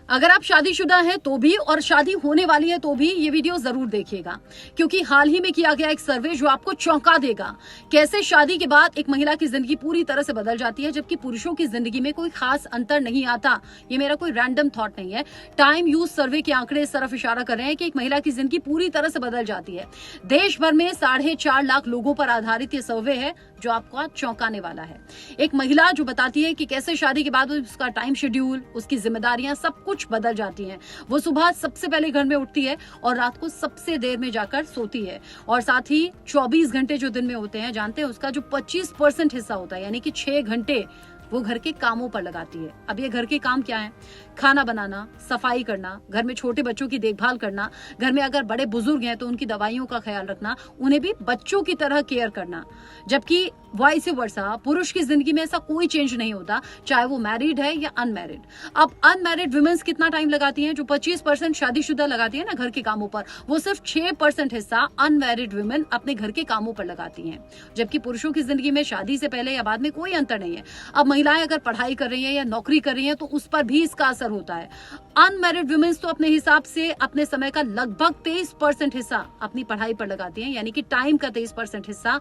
अगर आप शादीशुदा हैं तो भी और शादी होने वाली है तो भी ये वीडियो जरूर देखिएगा, क्योंकि हाल ही में किया गया एक सर्वे जो आपको चौंका देगा। कैसे शादी के बाद एक महिला की जिंदगी पूरी तरह से बदल जाती है, जबकि पुरुषों की जिंदगी में कोई खास अंतर नहीं आता। ये मेरा कोई रैंडम थॉट नहीं है। टाइम यूज सर्वे के आंकड़े इस तरफ इशारा कर रहे हैं कि एक महिला की जिंदगी पूरी तरह से बदल जाती है। देश भर में 4.5 लाख लोगों पर आधारित ये सर्वे है जो आपको चौंकाने वाला है। एक महिला जो बताती है कि कैसे शादी के बाद उसका टाइम शेड्यूल, उसकी जिम्मेदारियां सब कुछ बदल जाती हैं। वो सुबह सबसे पहले घर में उठती है और रात को सबसे देर में जाकर सोती है, और साथ ही 24 घंटे जो दिन में होते हैं, जानते हैं उसका जो 25% हिस्सा होता है, यानी कि 6 घंटे वो घर के कामों पर लगाती है। अब ये घर के काम क्या है? खाना बनाना, सफाई करना, घर में छोटे बच्चों की देखभाल करना, घर में अगर बड़े बुजुर्ग हैं तो उनकी दवाइयों का ख्याल रखना, उन्हें भी बच्चों की तरह केयर करना। जबकि वाइस वर्सा पुरुष की जिंदगी में ऐसा कोई चेंज नहीं होता, चाहे वो मैरिड है या अनमैरिड। अब अनमैरिड वुमेन्स कितना टाइम लगाती हैं? जो 25% शादीशुदा लगाती है ना घर के कामों पर, वो सिर्फ 6% हिस्सा अनमैरिड वुमेन अपने घर के कामों पर लगाती हैं। जबकि पुरुषों की जिंदगी में शादी से पहले या बाद में कोई अंतर नहीं है। अब महिलाएं अगर पढ़ाई कर रही हैं या नौकरी कर रही हैं तो उस पर भी इसका असर होता है। अनमैरिड वुमेन्स तो अपने हिसाब से अपने समय का लगभग 23% हिस्सा अपनी पढ़ाई पर लगाती हैं, यानी कि टाइम का 23% हिस्सा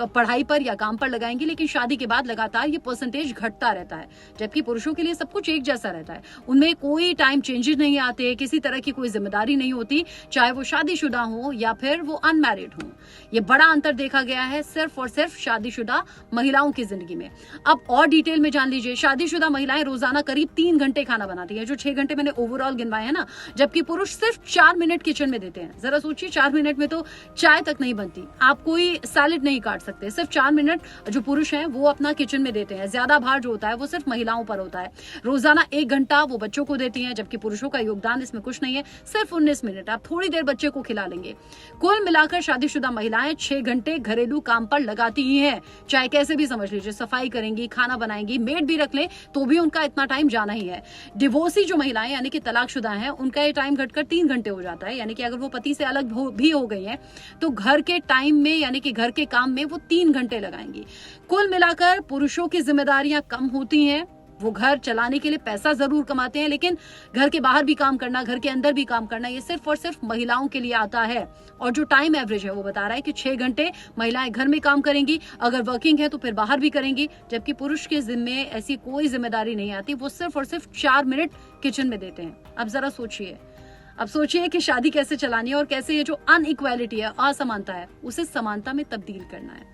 पढ़ाई पर या काम पर लगाएंगी। लेकिन शादी के बाद लगातार ये परसेंटेज घटता रहता है। जबकि पुरुषों के लिए सब कुछ एक जैसा रहता है, उनमें कोई टाइम चेंजेस नहीं आते, किसी तरह की कोई जिम्मेदारी नहीं होती, चाहे वो शादीशुदा हो या फिर वो अनमैरिड हो। ये बड़ा अंतर देखा गया है सिर्फ और सिर्फ शादीशुदा महिलाओं की जिंदगी में। अब और डिटेल में जान लीजिए। शादीशुदा महिलाएं रोजाना करीब 3 घंटे खाना बनाती है, जो 6 घंटे मैंने ओवरऑल गिनवाए हैं ना, जबकि पुरुष सिर्फ 4 मिनट किचन में देते हैं। जरा सोचिए, 4 मिनट में तो चाय तक नहीं बनती, आप कोई सैलेड नहीं काट सकते। सिर्फ 4 मिनट जो पुरुष हैं वो अपना किचन में देते हैं। ज्यादा भार जो होता है वो सिर्फ महिलाओं पर होता है। रोजाना 1 घंटा वो बच्चों को देती हैं, जबकि पुरुषों का योगदान इसमें कुछ नहीं है, सिर्फ 19 मिनट। आप थोड़ी देर बच्चे को खिला लेंगे। कुल मिलाकर शादीशुदा महिलाएं 6 घंटे घरेलू काम पर लगाती ही हैं, चाहे कैसे भी समझ लीजिए। सफाई करेंगी, खाना बनाएंगी, मेड भी रख ले तो भी उनका इतना टाइम जाना ही है। डिवोर्सी जो महिलाएं यानी कि तलाकशुदा हैं, उनका ये टाइम घटकर 3 घंटे हो जाता है, यानी कि अगर वो पति से अलग भी हो गई हैं तो घर के टाइम में यानी कि घर के काम में वो 3 घंटे लगाएंगी। कुल मिलाकर पुरुषों की जिम्मेदारियां कम होती हैं। वो घर चलाने के लिए पैसा जरूर कमाते हैं, लेकिन घर के बाहर भी काम करना, घर के अंदर भी काम करना, ये सिर्फ और सिर्फ महिलाओं के लिए आता है। और जो टाइम एवरेज है वो बता रहा है कि 6 घंटे महिलाएं घर में काम करेंगी, अगर वर्किंग है तो फिर बाहर भी करेंगी। जबकि पुरुष के जिम्मे ऐसी कोई जिम्मेदारी नहीं आती, वो सिर्फ और सिर्फ 4 मिनट किचन में देते हैं। अब जरा सोचिए, अब सोचिए कि शादी कैसे चलानी है और कैसे ये जो अनइक्वालिटी है, असमानता है, उसे समानता में तब्दील करना है।